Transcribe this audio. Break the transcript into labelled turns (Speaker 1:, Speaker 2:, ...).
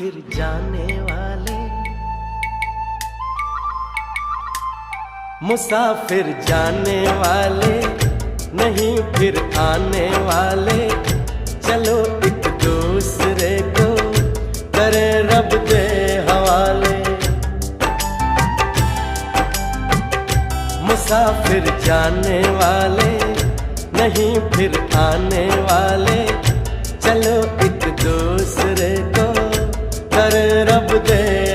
Speaker 1: फिर जाने वाले, मुसाफिर जाने वाले नहीं फिर आने वाले। चलो एक दूसरे को करें रब दे हवाले। मुसाफिर जाने वाले नहीं फिर आने वाले। चलो एक दूसरे को करें रब दे